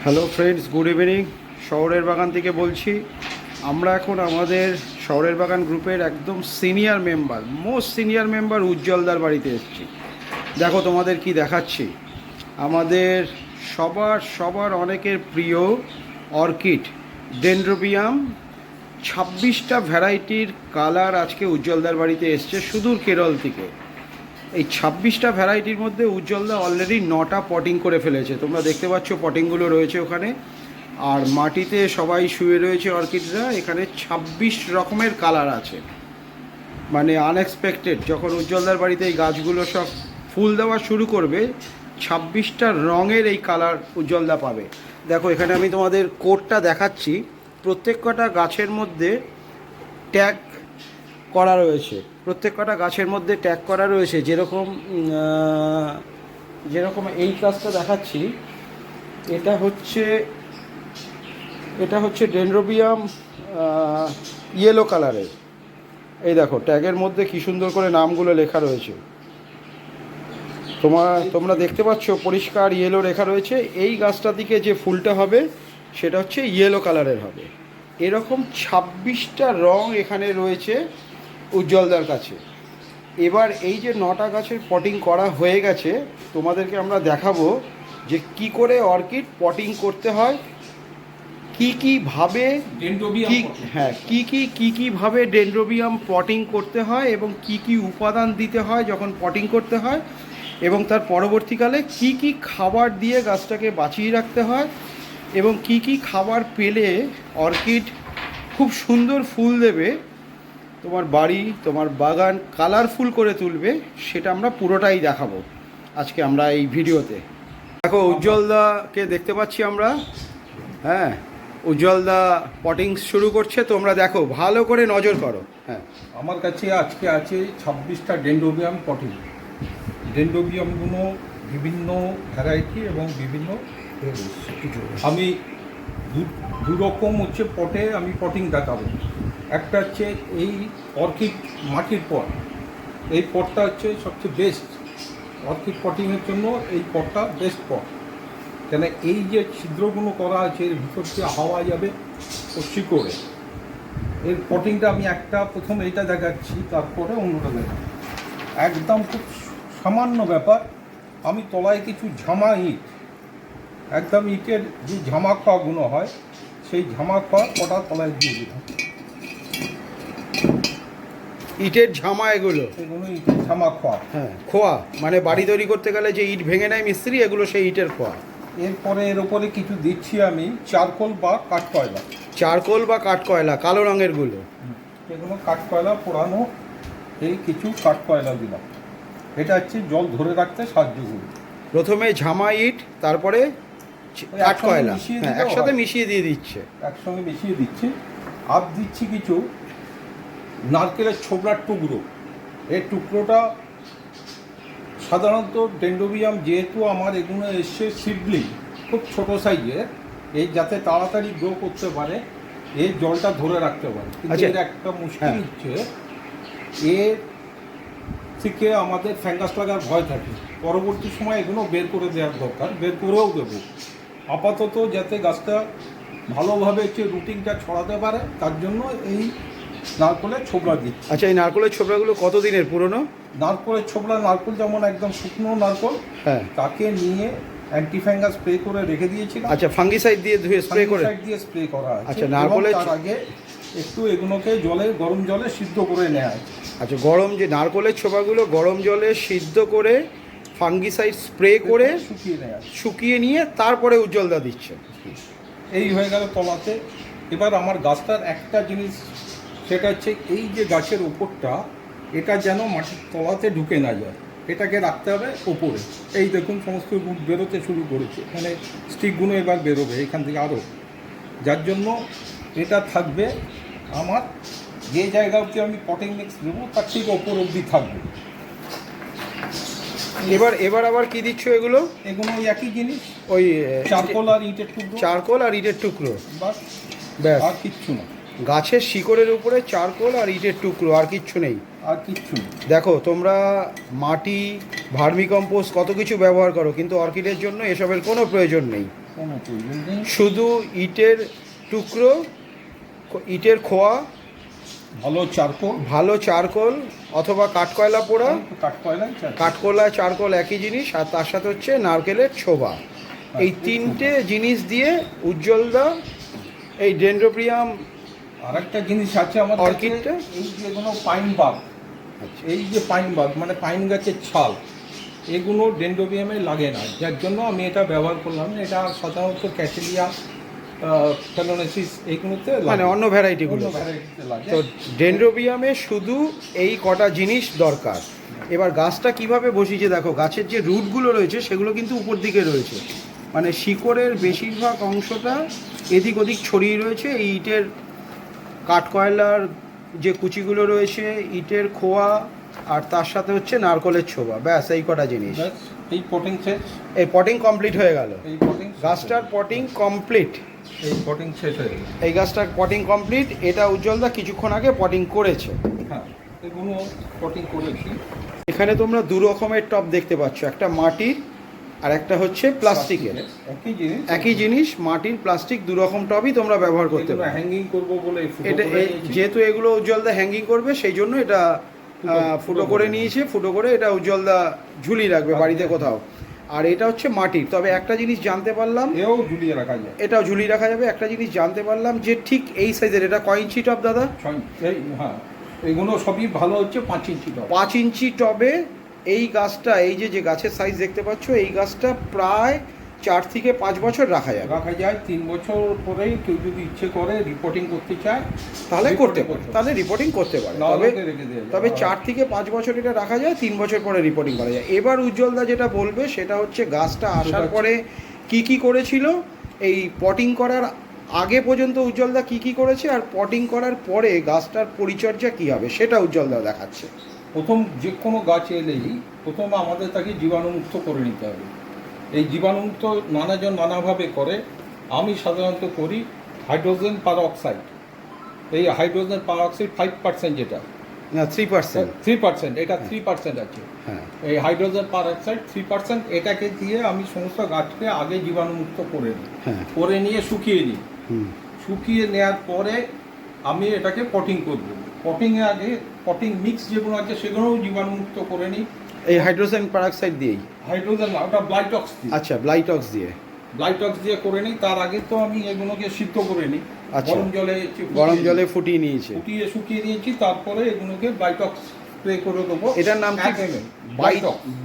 Hello friends, good evening. শহরের বাগান থেকে বলছি। আমরা এখন আমাদের শহরের বাগান গ্রুপের একদম senior member, most senior member উজ্জ্বলদার বাড়িতে এসেছি। দেখো তোমাদের কি দেখাচ্ছি, আমাদের সবার সবার অনেকের প্রিয় অর্কিড ডেনড্রোবিয়াম 26টা ভ্যারাইটির কালার আজকে উজ্জ্বলদার বাড়িতে এসছে সুদূর কেরল থেকে। এই 26টা ভ্যারাইটির মধ্যে উজ্জ্বলদা অলরেডি 9টা পটিং করে ফেলেছে। তোমরা দেখতে পাচ্ছ পটিংগুলো রয়েছে ওখানে, আর মাটিতে সবাই শুয়ে রয়েছে অর্কিডরা। এখানে 26 রকমের কালার আছে, মানে আনএক্সপেক্টেড। যখন উজ্জ্বলদার বাড়িতে এই গাছগুলো সব ফুল দেওয়া শুরু করবে, 26টা রঙের এই কালার উজ্জ্বলদা পাবে। দেখো এখানে আমি তোমাদের কোডটা দেখাচ্ছি। প্রত্যেক কটা গাছের মধ্যে ট্যাগ করা রয়েছে, প্রত্যেক কটা গাছের মধ্যে ট্যাগ করা রয়েছে। যেরকম এই গাছটা দেখাচ্ছি, এটা হচ্ছে ডেনড্রোবিয়াম ইয়েলো কালারের। এই দেখো ট্যাগের মধ্যে কি সুন্দর করে নামগুলো লেখা রয়েছে। তোমরা দেখতে পাচ্ছ পরিষ্কার ইয়েলো লেখা রয়েছে। এই গাছটা দিকে যে ফুলটা হবে সেটা হচ্ছে ইয়েলো কালারের হবে। এরকম 26টা রং এখানে রয়েছে উজ্জ্বলদার কাছে। এবার এই যে 9টা গাছের পটিং করা হয়ে গেছে, তোমাদেরকে আমরা দেখাবো যে কি করে অর্কিড পটিং করতে হয়, কীভাবে ডেনড্রোবিয়াম পটিং করতে হয়, এবং কি উপাদান দিতে হয় যখন পটিং করতে হয়, এবং তার পরবর্তীকালে কি খাবার দিয়ে গাছটাকে বাঁচিয়ে রাখতে হয়, এবং কি খাবার পেলে অর্কিড খুব সুন্দর ফুল দেবে, তোমার বাড়ি তোমার বাগান কালারফুল করে তুলবে, সেটা আমরা পুরোটাই দেখাবো আজকে আমরা এই ভিডিওতে। দেখো উজ্জ্বলদাকে দেখতে পাচ্ছি আমরা। হ্যাঁ, উজ্জ্বলদা পটিং শুরু করছে। তোমরা দেখো, ভালো করে নজর করো। হ্যাঁ, আমার কাছে আজকে আছে 26টা ডেনড্রোবিয়াম পটিং। ডেনড্রোবিয়ামগুলো বিভিন্ন ভ্যারাইটি এবং বিভিন্ন আমি দু রকম হচ্ছে পটে আমি পটিং দেখাবো। একটা হচ্ছে এই অর্কিড মাটির পট। এই পটটা হচ্ছে সবচেয়ে বেস্ট অর্কিড পটিংয়ের জন্য। এই পটটা বেস্ট পট, কেন এই যে ছিদ্রগুলো করা আছে এর ভিতর দিয়ে হাওয়া যাবে ও শিকড়ে। এর পটিংটা আমি একটা প্রথম এইটা দেখাচ্ছি, তারপরে অন্যটা দেখাচ্ছি। একদম খুব সামান্য ব্যাপার। আমি তলায় কিছু ঝামা ইট, একদম ইটের যে ঝামা খোয়াগুলো হয় সেই ঝামা খোয়া কটা তলায় দিয়ে দিলাম। ইটের ঝামা এগুলো ইটের ঝামা খোয়া। হ্যাঁ, খোয়া মানে বাড়ি তৈরি করতে গেলে যে ইট ভেঙে নেয় মিস্ত্রি, এগুলো সেই ইটের খোয়া। এরপরে এর ওপরে কিছু দিচ্ছি আমি চারকোল বা কাঠকয়লা। চারকোল বা কাঠকয়লা, কালো রঙের গুলো, এগুলো কাঠকয়লা পোড়ানো। এই কিছু কাঠকয়লা দিলাম, এটা হচ্ছে জল ধরে রাখতে সাহায্য করবে। প্রথমে ঝামা ইট, তারপরে কাঠকয়লা, হ্যাঁ একসাথে মিশিয়ে দিয়ে দিচ্ছে। একসঙ্গে মিশিয়ে দিচ্ছি। আর দিচ্ছি কিছু নারকেলের ছোবড়ার টুকরো। এই টুকরোটা সাধারণত ডেনড্রোবিয়াম, যেহেতু আমার এগুলো এসছে সিডলিং, খুব ছোট সাইজের, এই যাতে তাড়াতাড়ি গ্রো করতে পারে, এর জলটা ধরে রাখতে পারে। কিন্তু এর একটা মুশকিল হচ্ছে, এর থেকে আমাদের ফ্যাঙ্গাস লাগার ভয় থাকে। পরবর্তী সময় এগুলো বের করে দেওয়ার দরকার, বের করেও দেবো। আপাতত যাতে গাছটা ভালোভাবে হচ্ছে রুটিনটা ছড়াতে পারে, তার জন্য এই নারকেলের ছোবড়া দিচ্ছি। আচ্ছা, এই নারকেলের ছোবড়াগুলো কতদিনের পুরনো? নারকেলের ছোবড়া, নারকেল যেমন একদম শুকনো নারকেল, হ্যাঁ, তাকে নিয়ে অ্যান্টিফ্যাঙ্গাস স্প্রে করে রেখে দিয়েছিলাম। আচ্ছা, ফাঙ্গিসাইড দিয়ে ধুয়ে স্প্রে করে স্প্রে করা আছে। আচ্ছা, নারকেলের তার আগে একটু এগুলোকে গরম জলে সিদ্ধ করে নেওয়া আছে। আচ্ছা, যে নারকেলের ছোবাগুলো গরম জলে সিদ্ধ করে ফাঙ্গিসাইড স্প্রে করে শুকিয়ে নিয়ে তারপরে উজ্জ্বলদা দিচ্ছে। এই হয়ে গেল তলাতে। এবার আমার গাছটার একটা জিনিস, সেটা হচ্ছে এই যে গাছের ওপরটা, এটা যেন মাটির তলাতে ঢুকে না যায়, এটাকে রাখতে হবে ওপরে। এই দেখুন সমস্ত রুট বেরোতে শুরু করেছে, মানে স্টিকগুলো এবার বেরোবে এখান থেকে আরও, যার জন্য এটা থাকবে আমার যে জায়গা অবধি আমি পটিং মিক্স দেবো তার ঠিক ওপর অবধি থাকবে। এবার আবার কি দিচ্ছ এগুলো? এগুলো একই জিনিস, ওই চারকোল আর ইটের টুকরো। চারকোল আর ইটের টুকরো, বাস, আর কিচ্ছু না। গাছের শিকড়ের উপরে চারকোল আর ইটের টুকরো, আর কিচ্ছু নেই। আর কিচ্ছু নেই। দেখো তোমরা মাটি, ভার্মিকম্পোস্ট কত কিছু ব্যবহার করো, কিন্তু অর্কিডের জন্য এসবের কোনো প্রয়োজন নেই। কোনো প্রয়োজন নেই। শুধু ইটের টুকরো, ইটের খোয়া, ভালো চারকোল অথবা কাঠকয়লা পোড়া, কাঠকয়লা চারকোল একই জিনিস, আর তার সাথে হচ্ছে নারকেলের ছোবা। এই তিনটে জিনিস দিয়ে উজ্জ্বলদা এই ডেনড্রোবিয়াম আর একটা জিনিস আছে আমাদের অর্কিডটা, এই যেগুলো পাইন বাগ, এই যে পাইন বাগ মানে পাইন গাছের ছাল, এগুলো ডেনড্রোবিয়ামে লাগে না, যার জন্য আমি এটা ব্যবহার করলাম। এটা সাধারণত ক্যাটেলিয়া ফেলোনেসিস এইগুলোতে মানে অন্য ভ্যারাইটিগুলো। তো ডেনড্রোবিয়ামে শুধু এই কটা জিনিস দরকার। এবার গাছটা কিভাবে বসিয়েছে দেখো, গাছের যে রুটগুলো রয়েছে সেগুলো কিন্তু উপর দিকে রয়েছে, মানে শিকড়ের বেশিরভাগ অংশটা এদিক ওদিক ছড়িয়ে রয়েছে। এই ইটের কাঠকয়লার যে কুচিগুলো রয়েছে, ইটের খোয়া, আর তার সাথে হচ্ছে নারকেলের ছোবা, ব্যাস এই কটা জিনিস। এই পটিং শেষ, এই পটিং কমপ্লিট হয়ে গেল, এই পটিং গাছটার পটিং কমপ্লিট, এই পটিং শেষ হয়ে গেল, এই গাছটার পটিং কমপ্লিট। এটা উজ্জ্বলদা কিছুক্ষণ আগে পটিং করেছে। হ্যাঁ এগুলো পটিং করেছি। এখানে তোমরা দু রকমের টব দেখতে পাচ্ছ, একটা মাটির আর একটা হচ্ছে প্লাস্টিকের। একই জিনিস, মাটির প্লাস্টিক দু রকম টবই তোমরা ব্যবহার করতে পারো। হ্যাঙ্গিং করব বলে এটা যেহেতু এগুলো উজ্জ্বলদা হ্যাঙ্গিং করবে সেই জন্য এটা ফুটো করে নিয়েছে, ফুটো করে এটা উজ্জ্বলদা ঝুলিয়ে রাখবে বাড়িতে কোথাও। আর এটা হচ্ছে মাটির। তবে একটা জিনিস জানতে পারলাম, এও ঝুলিয়ে রাখা যায়, এটাও ঝুলিয়ে রাখা যাবে। একটা জিনিস জানতে পারলাম যে ঠিক এই সাইজের, এটা কয় ইঞ্চি টব দাদা? হ্যাঁ এগুলো সবই ভালো হচ্ছে 5 ইঞ্চি টব। 5 ইঞ্চি টবে এই গাছটা, এই যে গাছের সাইজ দেখতে পাচ্ছ, এই গাছটা প্রায় 4 থেকে 5 বছর রাখা যায়। 3 বছর পরেই কেউ যদি ইচ্ছে করে রিপোর্টিং করতে চায় তাহলে করতে পারে, তাহলে রিপোর্টিং করতে পারে। তবে 4 থেকে 5 বছর এটা রাখা যায়, 3 বছর পরে রিপোর্টিং করা যায়। এবার উজ্জ্বলদা যেটা বলবে সেটা হচ্ছে গাছটা আসার পরে কি করেছিল, এই পটিং করার আগে পর্যন্ত উজ্জ্বলদা কি করেছে, আর পটিং করার পরে গাছটার পরিচর্যা কী হবে সেটা উজ্জ্বলদা দেখাচ্ছে। প্রথম যে কোনো গাছ এলেই প্রথম আমাদের তাকে জীবাণুমুক্ত করে নিতে হবে। এই জীবাণুমুক্ত নানাজন নানাভাবে করে, আমি সাধারণত করি হাইড্রোজেন পারঅক্সাইড। এই হাইড্রোজেন পারঅক্সাইড 5% যেটা, না 3%, 3% এটা 3% আছে। হ্যাঁ এই হাইড্রোজেন পারঅক্সাইড 3%, এটাকে দিয়ে আমি সমস্ত গাছকে আগে জীবাণুমুক্ত করে নিই, করে নিয়ে শুকিয়ে নিই। শুকিয়ে নেওয়ার পরে আমি এটাকে পটিং করব। পটিংয়ে আগে পটিং মিক্স যেগুলো আছে সেগুলোও জীবাণুমুক্ত করে নিই এই হাইড্রোজেন পারঅক্সাইড দিয়েই। হাইড্রোজেন না, ওটা ব্লাইটক্স দিয়ে। আচ্ছা, ব্লাইটক্স দিয়ে, ব্লাইটক্স দিয়ে করে নিই। তার আগে তো আমি এগুলোকে সিদ্ধ করে নিই, গরম জলে ফুটিয়ে নিয়েছি, শুকিয়ে নিয়েছি। তারপরে এগুলোকে ব্লাইটক্স স্প্রে করে দেবো। এটার নাম কি?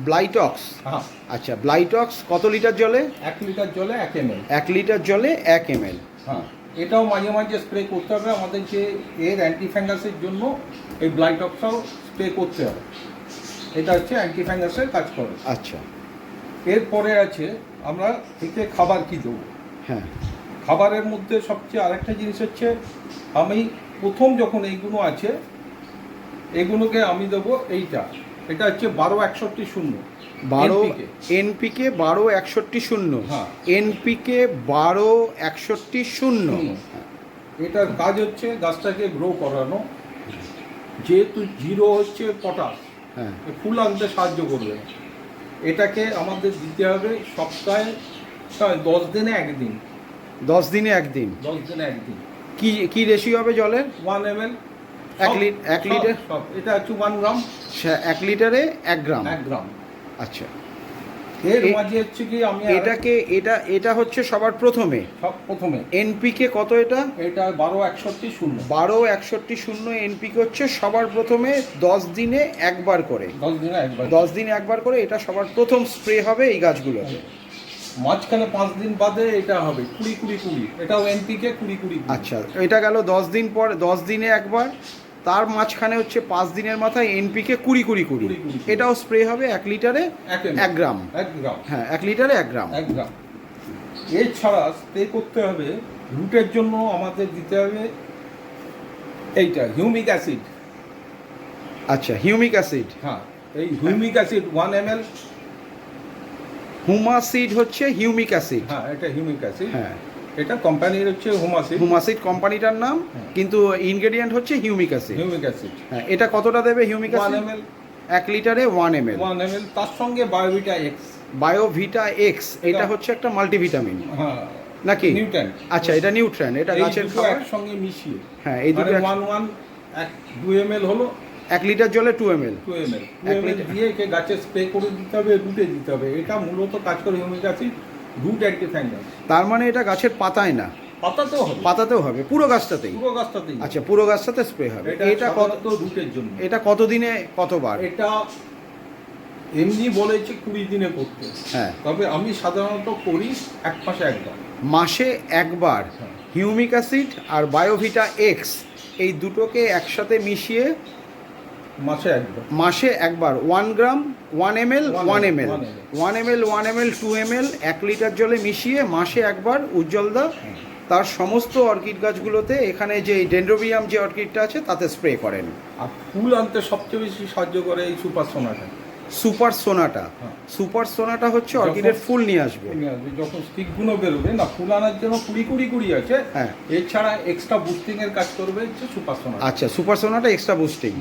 ব্লাইটক্স। হ্যাঁ আচ্ছা, ব্লাইটক্স কত লিটার জলে? 1 লিটার জলে 1 ml। 1 লিটার জলে 1 ml। হ্যাঁ, এটাও মাঝে মাঝে স্প্রে করতে হবে আমাদের, যে এর অ্যান্টিফ্যাঙ্গাসের জন্য এই ব্লাইটক্সটাও স্প্রে করতে হবে। এটা হচ্ছে অ্যান্টিফ্যাঙ্গাসের কাজ করে। আচ্ছা, এরপরে আছে আমরা একে খাবার কি দেবো। হ্যাঁ, খাবারের মধ্যে সবচেয়ে আরেকটা জিনিস হচ্ছে, আমি প্রথম যখন এইগুলো আছে এগুলোকে আমি দেবো এটা হচ্ছে 12-61-0। 12 এনপিকে 12-61-0। হ্যাঁ, এনপিকে 12-61-0। এটার কাজ হচ্ছে গাছটাকে গ্রো করানো। যেহেতু 0 হচ্ছে পটাশ, হ্যাঁ, ফুল আনতে সাহায্য করবে। এটাকে আমাদের দিতে হবে সপ্তাহে 10 দিনে একদিন। 10 দিনে একদিন। 10 দিনে একদিন। কি রেশিও হবে জলের? 1 ml। 1 লিটার। এটা হচ্ছে 1 গ্রাম। 1 লিটারে 1 গ্রাম। 1 গ্রাম। আচ্ছা, এর মাঝে হচ্ছে কি আমি এটা হচ্ছে সবার প্রথমে এনপিকে কত? এটা 12-61-0। 12-61-0 এনপিকে হচ্ছে সবার প্রথমে 10 দিনে একবার করে। 10 দিনে একবার করে এটা সবার প্রথম স্প্রে হবে এই গাছগুলোতে। মাঝখানে 5 দিন বাদে এটা হবে 20-20-20। এটাও এনপিকে 20-20। আচ্ছা, এটা গেল 10 দিন পর, 10 দিনে একবার। তার মাঝখানে হচ্ছে 5 দিনের মাথায় এনপিকে 20-20-20। এটাও স্প্রে হবে 1 লিটারে 1 গ্রাম। 1 গ্রাম, হ্যাঁ, 1 লিটারে 1 গ্রাম। 1 গ্রাম। এছাড়া স্প্রে করতে হবে রুটের জন্য, আমাদের দিতে হবে এইটা হিউমিক অ্যাসিড। আচ্ছা, হিউমিক অ্যাসিড। হ্যাঁ, এই হিউমিক অ্যাসিড 1 ml। হুমাসিড হচ্ছে হিউমিক অ্যাসিড। হ্যাঁ, এটা হিউমিক অ্যাসিড। হ্যাঁ, এটা কোম্পানির হচ্ছে হুমাসিড কোম্পানিটার নাম, কিন্তু ইনগ্রেডিয়েন্ট হচ্ছে হিউমিক অ্যাসিড। হ্যাঁ, এটা কতটা দেবে হিউমিক অ্যাসিড? 1 ml। 1 লিটারে 1 ml। 1 ml। তার সঙ্গে বায়োভিটা এক্স। বায়োভিটা এক্স, এটা হচ্ছে একটা মাল্টিভিটামিন হ্যাঁ নাকি? নিউট্রেন্ট। আচ্ছা, এটা নিউট্রেন্ট, এটা গাছের খাবার একসঙ্গে মিশিয়ে। হ্যাঁ, এই দুটো 2 ml হলো 1 লিটার জলে 2 ml 2 ml দিয়ে একে গাছে স্প্রে করে দিতে হবে, রুটে দিতে হবে। এটা মূলত কাজ করে হিউমিক অ্যাসিড, রুট অ্যান্টিফ্যাঙ্গাস। তার মানে এটা গাছের পাতায় না, পাতাতেও হবে, পুরো গাছটাতেই? আচ্ছা, পুরো গাছটাতে স্প্রে হবে। এটা কত রুটের জন্য? এটা কতদিনে কতবার? এটা এমনি বলেছে 20 দিনে করতে। হ্যাঁ, তবে আমি সাধারণত করি 1 মাসে একবার। মাসে একবার হিউমিক অ্যাসিড আর বায়োভিটা এক্স এই দুটোকে একসাথে মিশিয়ে মাসে একবার 1 গ্রাম 1 ml 1 ml 1 ml 1 ml 2 ml 1 litre জলে মিশিয়ে মাসে একবার উজ্জ্বলদা তার সমস্ত অর্কিড গাছগুলোতে, এখানে যে ডেন্ড্রোবিয়াম যে অর্কিডটা আছে তাতে স্প্রে করেন। আর ফুল আনতে সবচেয়ে বেশি সাহায্য করে এই সুপার সোনাটা। সুপার সোনাটা হচ্ছে অর্কিডের ফুল নিয়ে আসবে। যখন স্টিকগুলো বেরোবে না, ফুল আনার জন্য কুড়ি আছে। হ্যাঁ, এছাড়া এক্সট্রা বুস্টিং এর কাজ করবে হচ্ছে সুপার সোনা। আচ্ছা, সুপার সোনাটা এক্সট্রা বুস্টিং।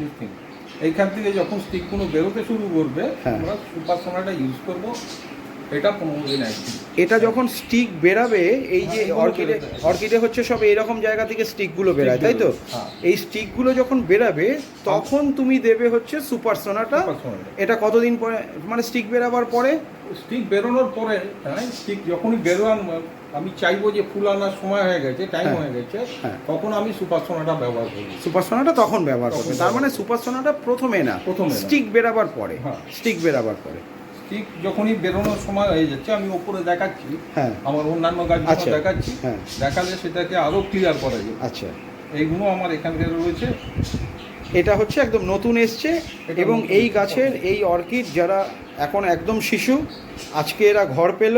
এইখান থেকে যখন স্টিকগুলো বেরোতে শুরু করবে, আমরা সুপার সোনাটা ইউজ করব। এটা 15 দিন একদিন। এটা যখন স্টিক বেরাবে, এই যে অর্কিডে হচ্ছে সব এইরকম জায়গা থেকে স্টিকগুলো বেরায়, তাই তো? এই স্টিকগুলো যখন বেরাবে তখন তুমি দেবে হচ্ছে সুপার সোনাটা। এটা কতদিন পরে, মানে স্টিক বেরাবার পরে? স্টিক বেরোনোর পরে, স্টিক যখনই বেরোন, আমি চাইবো যে ফুল আনার সময় হয়ে গেছে, টাইম হয়ে গেছে, তখন আমি সুপার সোনাটা ব্যবহার করি। সুপার সোনাটা তখন ব্যবহার করবে। তার মানে সুপার সোনাটা প্রথমে না, স্টিক বেরাবার পরে। স্টিক বেরাবার পরে, ঠিক যখনই বেরোনোর সময় হয়ে যাচ্ছে, আমি ওপরে দেখাচ্ছি, আমার অন্যান্য গাছগুলো দেখাচ্ছি, দেখালে সেটাকে আরো ক্লিয়ার করা যায়। আচ্ছা, এইগুলো আমার এখানকার রয়েছে। এটা হচ্ছে একদম নতুন এসছে, এবং এই গাছের এই অর্কিড যারা এখন একদম শিশু, আজকে এরা ঘর পেল,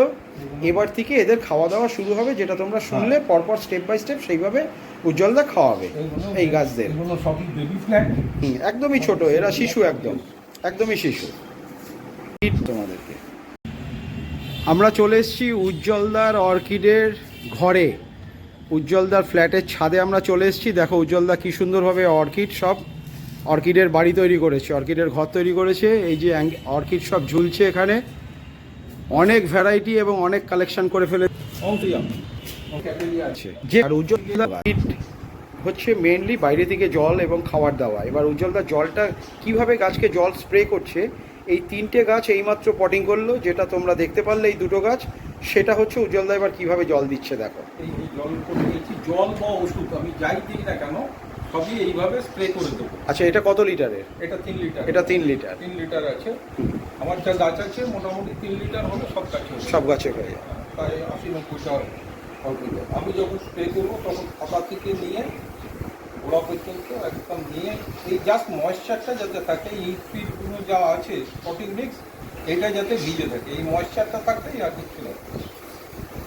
এবার থেকে এদের খাওয়া দাওয়া শুরু হবে, যেটা তোমরা শুনলে পরপর স্টেপ বাই স্টেপ সেইভাবে উজ্জ্বলদা খাওয়াবে এই গাছদের। একদমই ছোট, এরা শিশু, একদমই শিশু। তোমাদেরকে আমরা চলে এসেছি উজ্জ্বলদার অর্কিডের ঘরে, উজ্জ্বলদার ফ্ল্যাটের ছাদে আমরা চলে এসেছি। দেখো উজ্জ্বলদা কি সুন্দরভাবে সব অর্কিডের বাড়ি তৈরি করেছে, অর্কিডের ঘর তৈরি করেছে। এই যে অর্কিড সব ঝুলছে এখানে, অনেক ভ্যারাইটি এবং অনেক কালেকশন করে ফেলেছে। আর উজ্জ্বলদা হচ্ছে মেনলি বাইরে থেকে জল এবং খাবার দেওয়া। এবার উজ্জ্বলদা জলটা কিভাবে গাছকে জল স্প্রে করছে, এই 3টে গাছ এইমাত্র পটিং করলো, যেটা তোমরা দেখতে পারলে এই 2টো গাছ, সেটা হচ্ছে উজ্জ্বলদা এবার কিভাবে জল দিচ্ছে দেখো। এই জল করে দিয়েছি, জল বা ওষুধ আমি যাই দিই না কেন সবই এইভাবে স্প্রে করে দেবো। আচ্ছা, এটা কত লিটারের? এটা 3 লিটার। এটা 3 লিটার। 3 লিটার আছে। আমার যা গাছ আছে মোটামুটি 3 লিটার হলে সব গাছে হয়ে যায়। প্রায় 80-90টা অল্প। আমি যখন স্প্রে করবো তখন পাতা থেকে নিয়ে গোড়া পর্যন্ত একদম নিয়ে, এই জাস্ট ময়েশ্চারটা যাতে থাকে, লিকুইডগুলো যা আছে পটিং মিক্স, এটা যাতে ভিজে থাকে, এই ময়েশ্চারটা থাকলেই আর কিছু না।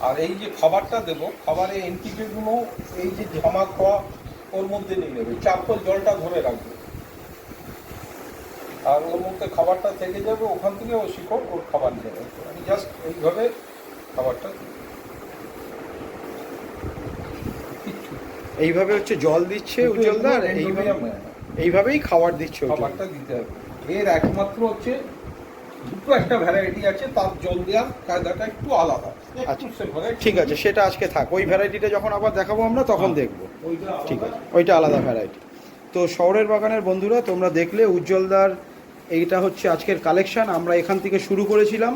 আর এই যে খাবারটা দেবো, খাবারে এনপিকেগুলো এই যে জমা খাওয়া ওর মধ্যে নিয়ে নেবে, চারকোল জলটা ধরে রাখবে, আর ওর মধ্যে খাবারটা থেকে যাবে, ওখান থেকে ও শিকড় ওর খাবার নেবে। আমি জাস্ট এইভাবে খাবারটা এইভাবে হচ্ছে জল দিচ্ছে উজ্জ্বলদা, এইভাবেই খাবার দিচ্ছে। খাবারটা দিতে হবে। এর একমাত্র হচ্ছে দুটো একটা ভ্যারাইটি আছে, তার জল দেওয়ার কায়দাটা একটু আলাদা। ঠিক আছে, সেটা আজকে থাক, ওই ভ্যারাইটিটা যখন আবার দেখাবো আমরা তখন দেখবো। ঠিক আছে, ওইটা আলাদা ভ্যারাইটি। তো শহরের বাগানের বন্ধুরা, তোমরা দেখলে উজ্জ্বলদার এইটা হচ্ছে আজকের কালেকশান। আমরা এখান থেকে শুরু করেছিলাম,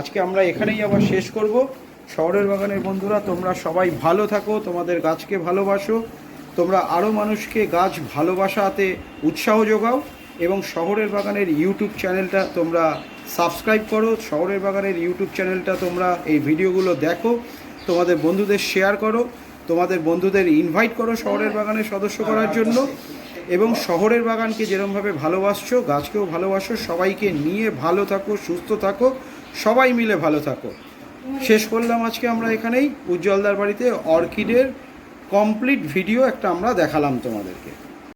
আজকে আমরা এখানেই আবার শেষ করব। শহরের বাগানের বন্ধুরা, তোমরা সবাই ভালো থাকো, তোমাদের গাছকে ভালোবাসো, তোমরা আরও মানুষকে গাছ ভালোবাসাতে উৎসাহ যোগাও, এবং শহরের বাগানের ইউটিউব চ্যানেলটা তোমরা সাবস্ক্রাইব করো। শহরের বাগানের ইউটিউব চ্যানেলটা তোমরা এই ভিডিওগুলো দেখো, তোমাদের বন্ধুদের শেয়ার করো, তোমাদের বন্ধুদের ইনভাইট করো শহরের বাগানের সদস্য করার জন্য, এবং শহরের বাগানকে যেরকমভাবে ভালোবাসছো গাছকেও ভালোবাসো। সবাইকে নিয়ে ভালো থাকো, সুস্থ থাকো, সবাই মিলে ভালো থাকো। শেষ করলাম আজকে আমরা এখানেই উজ্জ্বলদার বাড়িতে অর্কিডের কমপ্লিট ভিডিও একটা আমরা দেখালাম তোমাদেরকে।